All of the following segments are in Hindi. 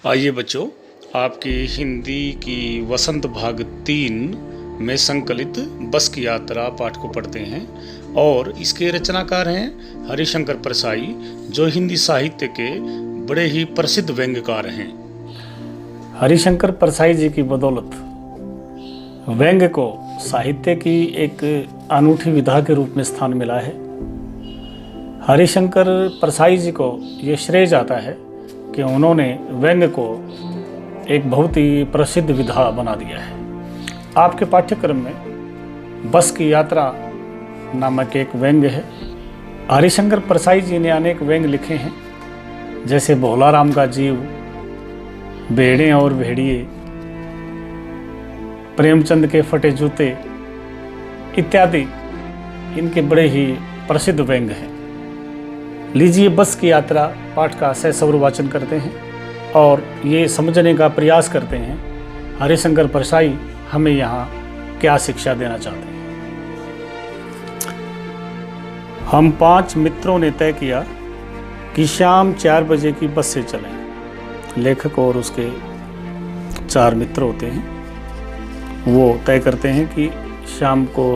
आइए बच्चों, आपकी हिंदी की वसंत भाग 3 में संकलित बस की यात्रा पाठ को पढ़ते हैं और इसके रचनाकार हैं हरिशंकर परसाई, जो हिंदी साहित्य के बड़े ही प्रसिद्ध व्यंग्यकार हैं। हरिशंकर परसाई जी की बदौलत व्यंग्य को साहित्य की एक अनूठी विधा के रूप में स्थान मिला है। हरिशंकर परसाई जी को ये श्रेय जाता है कि उन्होंने व्यंग्य को एक बहुत ही प्रसिद्ध विधा बना दिया है। आपके पाठ्यक्रम में बस की यात्रा नामक एक व्यंग्य है। हरिशंकर परसाई जी ने अनेक व्यंग्य लिखे हैं, जैसे भोला राम का जीव, भेड़ें और भेड़िए, प्रेमचंद के फटे जूते इत्यादि इनके बड़े ही प्रसिद्ध व्यंग्य हैं। लीजिए बस की यात्रा पाठ का सस्वर वाचन करते हैं और ये समझने का प्रयास करते हैं हरिशंकर परसाई हमें यहाँ क्या शिक्षा देना चाहते हैं। हम 5 मित्रों ने तय किया कि शाम 4 बजे की बस से चलें। लेखक और उसके 4 मित्र होते हैं, वो तय करते हैं कि शाम को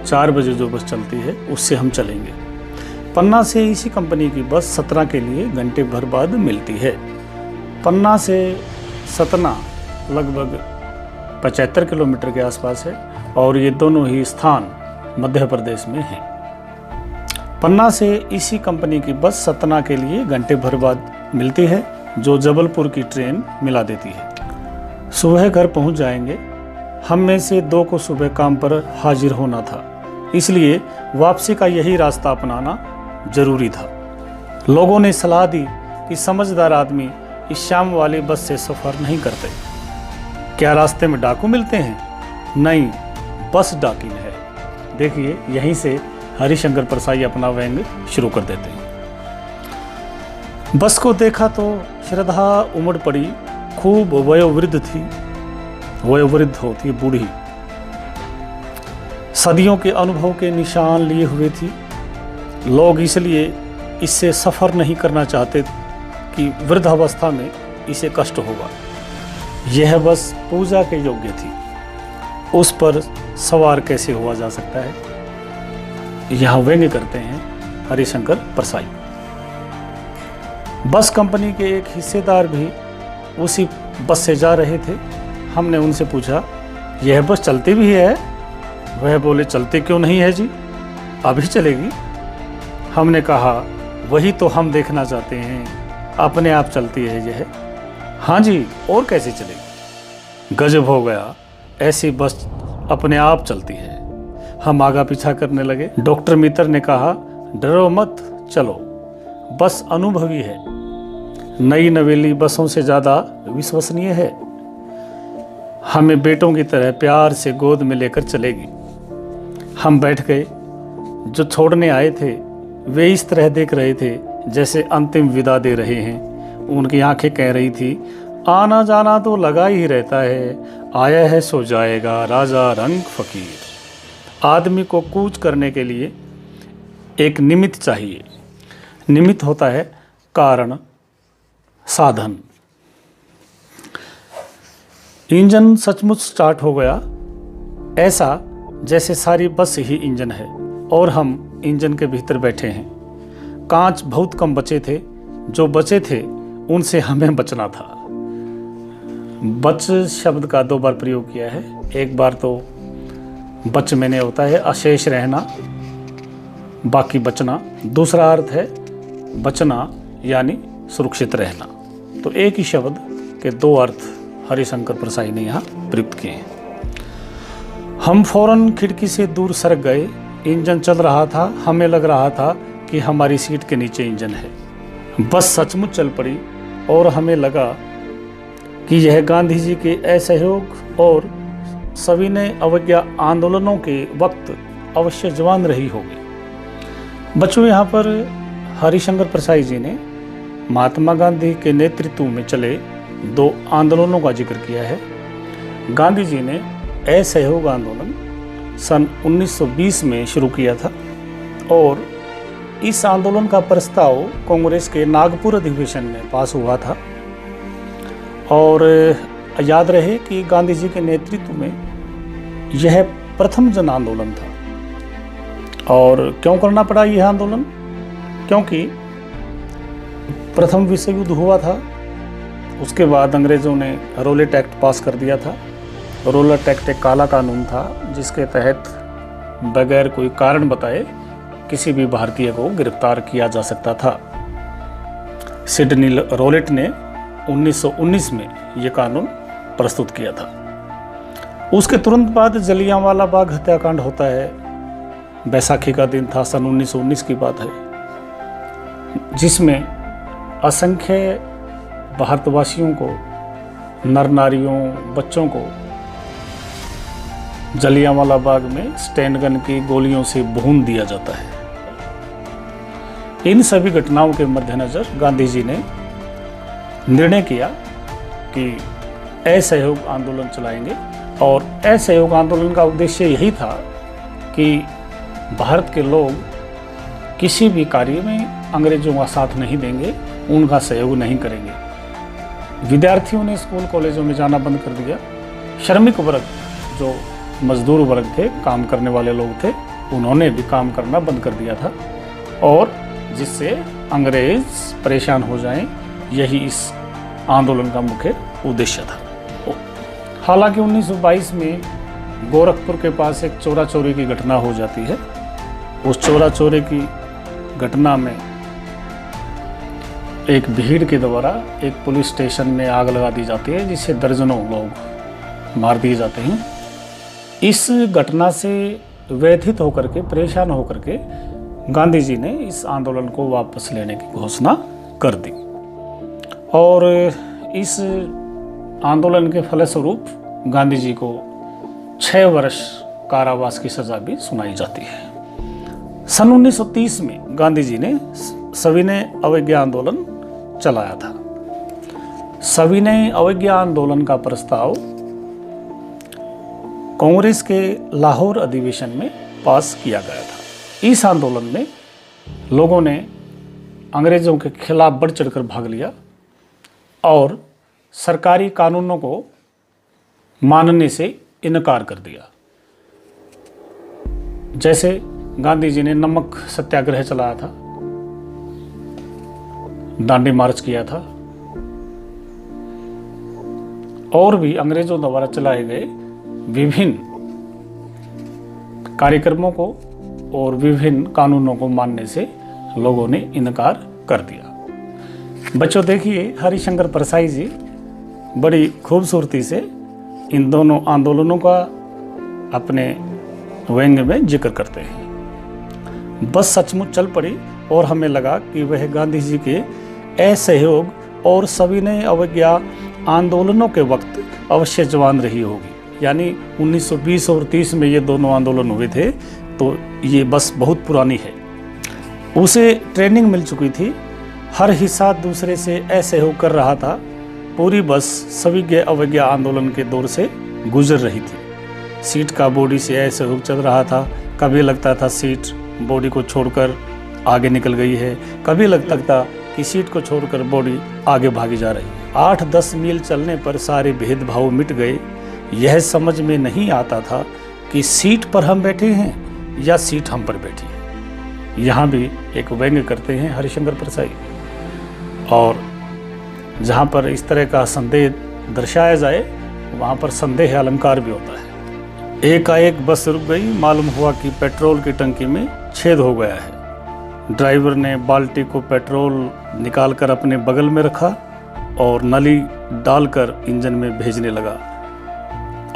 4 बजे जो बस चलती है उससे हम चलेंगे। पन्ना से इसी कंपनी की बस सतना के लिए घंटे भर बाद मिलती है। पन्ना से सतना लगभग 75 किलोमीटर के आसपास है और ये दोनों ही स्थान मध्य प्रदेश में हैं। पन्ना से इसी कंपनी की बस सतना के लिए घंटे भर बाद मिलती है, जो जबलपुर की ट्रेन मिला देती है। सुबह घर पहुंच जाएंगे। हम में से 2 को सुबह काम पर हाजिर होना था, इसलिए वापसी का यही रास्ता अपनाना जरूरी था। लोगों ने सलाह दी कि समझदार आदमी इस शाम वाली बस से सफ़र नहीं करते। क्या रास्ते में डाकू मिलते हैं? नहीं, बस डाकिन है। देखिए, यहीं से हरिशंकर परसाई अपना व्यंग्य शुरू कर देते हैं। बस को देखा तो श्रद्धा उमड़ पड़ी, खूब वयोवृद्ध थी। वयोवृद्ध होती है बूढ़ी, सदियों के अनुभव के निशान लिए हुए थी। लोग इसलिए इससे सफ़र नहीं करना चाहते कि वृद्धावस्था में इसे कष्ट होगा। यह बस पूजा के योग्य थी, उस पर सवार कैसे हुआ जा सकता है। यहाँ व्यंग्य करते हैं हरिशंकर परसाई। बस कंपनी के एक हिस्सेदार भी उसी बस से जा रहे थे। हमने उनसे पूछा, यह बस चलती भी है? वह बोले, चलती क्यों नहीं है जी, अभी चलेगी। हमने कहा, वही तो हम देखना चाहते हैं, अपने आप चलती है यह? हाँ जी, और कैसे चलेगी? गजब हो गया, ऐसी बस अपने आप चलती है। हम आगा पीछा करने लगे। डॉक्टर मित्र ने कहा, डरो मत, चलो, बस अनुभवी है, नई नवेली बसों से ज़्यादा विश्वसनीय है, हमें बेटों की तरह प्यार से गोद में लेकर चलेगी। हम बैठ गए। जो छोड़ने आए थे वे इस तरह देख रहे थे जैसे अंतिम विदा दे रहे हैं। उनकी आंखें कह रही थी, आना जाना तो लगा ही रहता है, आया है सो जाएगा, राजा रंग फकीर। आदमी को कूच करने के लिए एक निमित्त चाहिए। निमित्त होता है कारण, साधन। इंजन सचमुच स्टार्ट हो गया, ऐसा जैसे सारी बस ही इंजन है और हम इंजन के भीतर बैठे हैं। कांच बहुत कम बचे थे, जो बचे थे उनसे हमें बचना था। बच शब्द का 2 बार प्रयोग किया है। एक बार तो बच मैंने होता है अशेष रहना, बाकी बचना। दूसरा अर्थ है बचना यानी सुरक्षित रहना। तो एक ही शब्द के 2 अर्थ हरिशंकर परसाई ने यहाँ प्रयुक्त किए हैं। हम फौरन खिड़की से दूर सरक गए। इंजन चल रहा था, हमें लग रहा था कि हमारी सीट के नीचे इंजन है। बस सचमुच चल पड़ी और हमें लगा कि यह गांधी जी के असहयोग और सविनय अवज्ञा आंदोलनों के वक्त अवश्य जवान रही होगी। बच्चों, यहाँ पर हरिशंकर परसाई जी ने महात्मा गांधी के नेतृत्व में चले 2 आंदोलनों का जिक्र किया है। गांधी जी ने असहयोग आंदोलन सन 1920 में शुरू किया था और इस आंदोलन का प्रस्ताव कांग्रेस के नागपुर अधिवेशन में पास हुआ था। और याद रहे कि गांधी जी के नेतृत्व में यह प्रथम जन आंदोलन था। और क्यों करना पड़ा यह आंदोलन? क्योंकि प्रथम विश्व युद्ध हुआ था, उसके बाद अंग्रेज़ों ने रॉलेट एक्ट पास कर दिया था। रॉलेट एक्ट एक काला कानून था जिसके तहत बगैर कोई कारण बताए किसी भी भारतीय को गिरफ्तार किया जा सकता था। सिडनी रॉलेट ने 1919 में यह कानून प्रस्तुत किया था। उसके तुरंत बाद जलियांवाला बाग हत्याकांड होता है। बैसाखी का दिन था, सन 1919 की बात है, जिसमें असंख्य भारतवासियों को, नर नारियों, बच्चों को जलियांवाला बाग में स्टैंड गन की गोलियों से भून दिया जाता है। इन सभी घटनाओं के मद्देनजर गांधी जी ने निर्णय किया कि असहयोग आंदोलन चलाएंगे। और असहयोग आंदोलन का उद्देश्य यही था कि भारत के लोग किसी भी कार्य में अंग्रेजों का साथ नहीं देंगे, उनका सहयोग नहीं करेंगे। विद्यार्थियों ने स्कूल कॉलेजों में जाना बंद कर दिया। श्रमिक वर्ग, जो मजदूर वर्ग थे, काम करने वाले लोग थे, उन्होंने भी काम करना बंद कर दिया था, और जिससे अंग्रेज परेशान हो जाएं, यही इस आंदोलन का मुख्य उद्देश्य था। हालांकि 1922 में गोरखपुर के पास एक चोरा चोरी की घटना हो जाती है। उस चोरा चोरी की घटना में एक भीड़ के द्वारा एक पुलिस स्टेशन में आग लगा दी जाती है, जिससे दर्जनों लोग मार दिए जाते हैं। इस घटना से व्यथित होकर के, परेशान होकर के गांधी जी ने इस आंदोलन को वापस लेने की घोषणा कर दी। और इस आंदोलन के फलस्वरूप गांधी जी को 6 वर्ष कारावास की सजा भी सुनाई जाती है। सन 1930 में गांधी जी ने सविनय अवज्ञा आंदोलन चलाया था। सविनय अवज्ञा आंदोलन का प्रस्ताव कांग्रेस के लाहौर अधिवेशन में पास किया गया था। इस आंदोलन में लोगों ने अंग्रेज़ों के खिलाफ बढ़ चढ़कर भाग लिया और सरकारी कानूनों को मानने से इनकार कर दिया। जैसे गांधी जी ने नमक सत्याग्रह चलाया था, दांडी मार्च किया था, और भी अंग्रेजों द्वारा चलाए गए विभिन्न कार्यक्रमों को और विभिन्न कानूनों को मानने से लोगों ने इनकार कर दिया। बच्चों देखिए, हरिशंकर परसाई जी बड़ी खूबसूरती से इन दोनों आंदोलनों का अपने व्यंग्य में जिक्र करते हैं। बस सचमुच चल पड़ी और हमें लगा कि वह गांधी जी के असहयोग और सविनय अवज्ञा आंदोलनों के वक्त अवश्य जवान रही होगी। यानी 1920 और 30 में ये दोनों आंदोलन हुए थे, तो ये बस बहुत पुरानी है। उसे ट्रेनिंग मिल चुकी थी, हर हिस्सा दूसरे से असहयोग कर रहा था। पूरी बस सविनय अवज्ञा आंदोलन के दौर से गुजर रही थी। सीट का बॉडी से असहयोग चल रहा था। कभी लगता था सीट बॉडी को छोड़कर आगे निकल गई है, कभी लगता था कि सीट को छोड़कर बॉडी आगे भागी जा रही है। 8-10 मील चलने पर सारे भेदभाव मिट गए। यह समझ में नहीं आता था कि सीट पर हम बैठे हैं या सीट हम पर बैठी है। यहाँ भी एक व्यंग्य करते हैं हरिशंकर परसाई, और जहाँ पर इस तरह का संदेह दर्शाया जाए वहाँ पर संदेह अलंकार भी होता है। एकाएक बस रुक गई, मालूम हुआ कि पेट्रोल की टंकी में छेद हो गया है। ड्राइवर ने बाल्टी को पेट्रोल निकालकर अपने बगल में रखा और नली डालकर इंजन में भेजने लगा।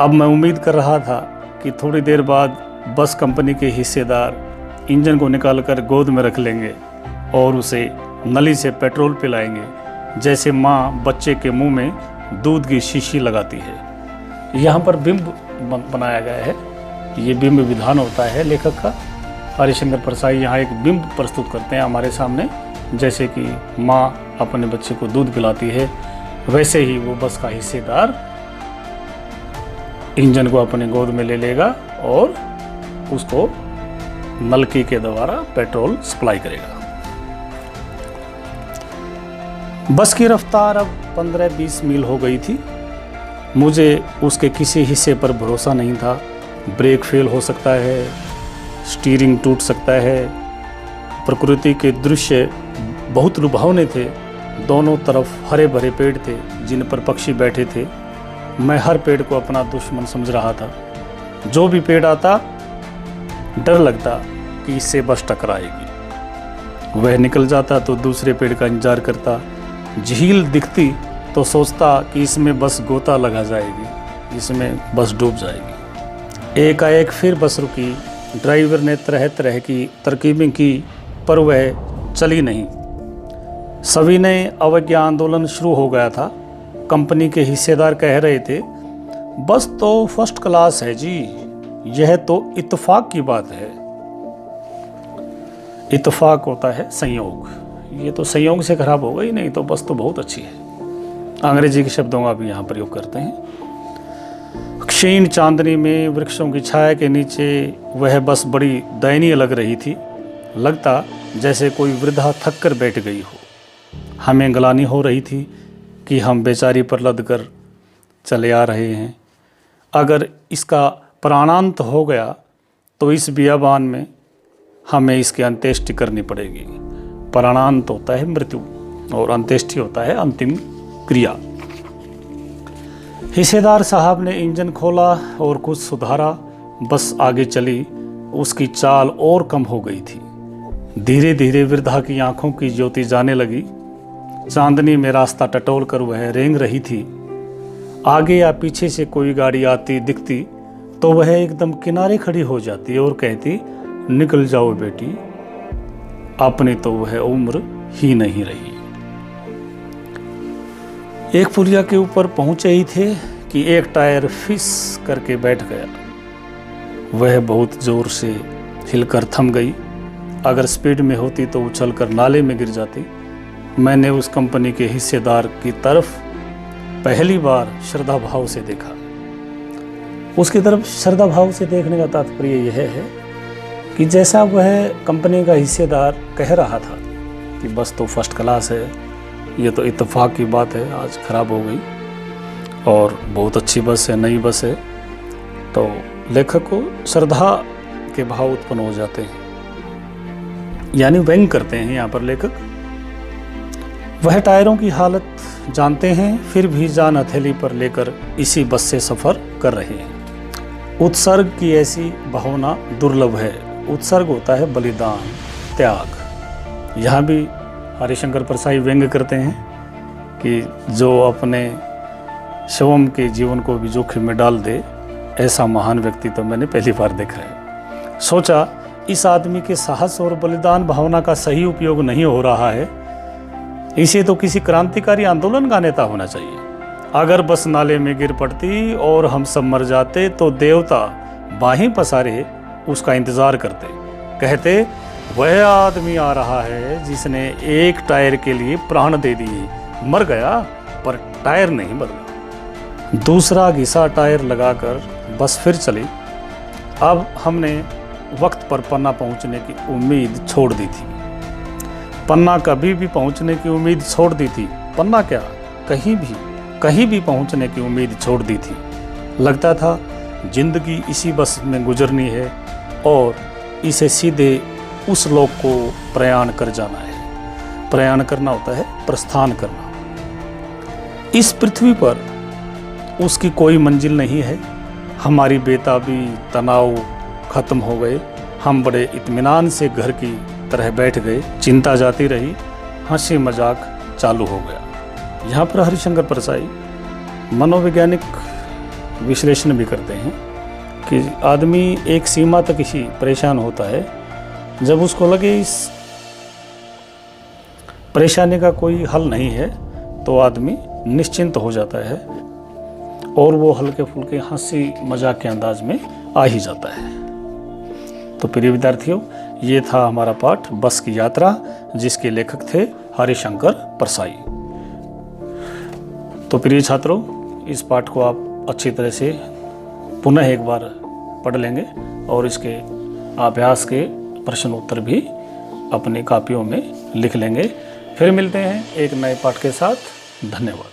अब मैं उम्मीद कर रहा था कि थोड़ी देर बाद बस कंपनी के हिस्सेदार इंजन को निकालकर गोद में रख लेंगे और उसे नली से पेट्रोल पिलाएंगे, जैसे माँ बच्चे के मुंह में दूध की शीशी लगाती है। यहाँ पर बिंब बनाया गया है। ये बिंब विधान होता है लेखक का। हरिशंकर परसाई यहाँ एक बिंब प्रस्तुत करते हैं हमारे सामने, जैसे कि माँ अपने बच्चे को दूध पिलाती है, वैसे ही वो बस का हिस्सेदार इंजन को अपने गोद में ले लेगा और उसको नलकी के द्वारा पेट्रोल सप्लाई करेगा। बस की रफ्तार अब 15-20 मील हो गई थी। मुझे उसके किसी हिस्से पर भरोसा नहीं था। ब्रेक फेल हो सकता है, स्टीयरिंग टूट सकता है। प्रकृति के दृश्य बहुत लुभावने थे। दोनों तरफ हरे भरे पेड़ थे जिन पर पक्षी बैठे थे। मैं हर पेड़ को अपना दुश्मन समझ रहा था। जो भी पेड़ आता डर लगता कि इससे बस टकराएगी। वह निकल जाता तो दूसरे पेड़ का इंतजार करता। झील दिखती तो सोचता कि इसमें बस गोता लगा जाएगी, इसमें बस डूब जाएगी। एकाएक फिर बस रुकी। ड्राइवर ने तरह तरह की तरकीबें की पर वह चली नहीं। सविनय अवज्ञा आंदोलन शुरू हो गया था। कंपनी के हिस्सेदार कह रहे थे, बस तो फर्स्ट क्लास है जी, यह तो इत्तेफाक की बात है। इत्तेफाक होता है संयोग, ये तो संयोग से खराब हो गई, नहीं तो बस तो बहुत अच्छी है। अंग्रेजी के शब्दों का भी यहाँ प्रयोग करते हैं। क्षीण चांदनी में वृक्षों की छाया के नीचे वह बस बड़ी दयनीय लग रही थी। लगता जैसे कोई वृद्धा थक कर बैठ गई हो। हमें ग्लानि हो रही थी कि हम बेचारी पर लद कर चले आ रहे हैं। अगर इसका प्राणांत हो गया तो इस बियाबान में हमें इसकी अंत्येष्टि करनी पड़ेगी। प्राणांत होता है मृत्यु और अंत्येष्टि होता है अंतिम क्रिया। हिस्सेदार साहब ने इंजन खोला और कुछ सुधारा। बस आगे चली। उसकी चाल और कम हो गई थी। धीरे धीरे वृद्धा की आंखों की ज्योति जाने लगी। चांदनी में रास्ता टटोल कर वह रेंग रही थी। आगे या पीछे से कोई गाड़ी आती दिखती तो वह एकदम किनारे खड़ी हो जाती और कहती, निकल जाओ बेटी, अपनी तो वह उम्र ही नहीं रही। एक पुलिया के ऊपर पहुंचे ही थे कि एक टायर फिस करके बैठ गया। वह बहुत जोर से हिलकर थम गई। अगर स्पीड में होती तो उछलकर नाले में गिर जाती। मैंने उस कंपनी के हिस्सेदार की तरफ पहली बार श्रद्धा भाव से देखा। उसकी तरफ श्रद्धा भाव से देखने का तात्पर्य यह है कि जैसा वह कंपनी का हिस्सेदार कह रहा था कि बस तो फर्स्ट क्लास है, ये तो इत्तेफाक की बात है, आज ख़राब हो गई और बहुत अच्छी बस है, नई बस है, तो लेखक को श्रद्धा के भाव उत्पन्न हो जाते हैं, यानी व्यंग करते हैं यहाँ पर लेखक। वह टायरों की हालत जानते हैं, फिर भी जान हथेली पर लेकर इसी बस से सफ़र कर रहे हैं। उत्सर्ग की ऐसी भावना दुर्लभ है। उत्सर्ग होता है बलिदान, त्याग। यहाँ भी हरिशंकर परसाई व्यंग करते हैं कि जो अपने शिवम के जीवन को भी जोखिम में डाल दे, ऐसा महान व्यक्ति तो मैंने पहली बार देखा है। सोचा इस आदमी के साहस और बलिदान भावना का सही उपयोग नहीं हो रहा है, इसे तो किसी क्रांतिकारी आंदोलन का नेता होना चाहिए। अगर बस नाले में गिर पड़ती और हम सब मर जाते तो देवता बाहें पसारे उसका इंतजार करते, कहते वह आदमी आ रहा है जिसने एक टायर के लिए प्राण दे दिए, मर गया पर टायर नहीं बदला। दूसरा घिसा टायर लगाकर बस फिर चली। अब हमने वक्त पर पन्ना पहुंचने की उम्मीद छोड़ दी थी। पन्ना कभी भी पहुंचने की उम्मीद छोड़ दी थी। पन्ना क्या, कहीं भी पहुंचने की उम्मीद छोड़ दी थी। लगता था जिंदगी इसी बस में गुजरनी है और इसे सीधे उस लोक को प्रयाण कर जाना है। प्रयाण करना होता है प्रस्थान करना। इस पृथ्वी पर उसकी कोई मंजिल नहीं है। हमारी बेताबी, तनाव खत्म हो गए। हम बड़े इत्मीनान से घर की तरह बैठ गए। चिंता जाती रही, हंसी मजाक चालू हो गया। यहाँ पर हरिशंकर परसाई मनोवैज्ञानिक विश्लेषण भी करते हैं कि आदमी एक सीमा तक ही परेशान होता है। जब उसको लगे इस परेशानी का कोई हल नहीं है तो आदमी निश्चिंत हो जाता है और वो हल्के फुल्के हंसी मजाक के अंदाज में आ ही जाता है। तो प्रिय विद्यार्थियों, ये था हमारा पाठ बस की यात्रा, जिसके लेखक थे हरिशंकर परसाई। तो प्रिय छात्रों, इस पाठ को आप अच्छी तरह से पुनः एक बार पढ़ लेंगे और इसके अभ्यास के प्रश्न उत्तर भी अपनी कापियों में लिख लेंगे। फिर मिलते हैं एक नए पाठ के साथ। धन्यवाद।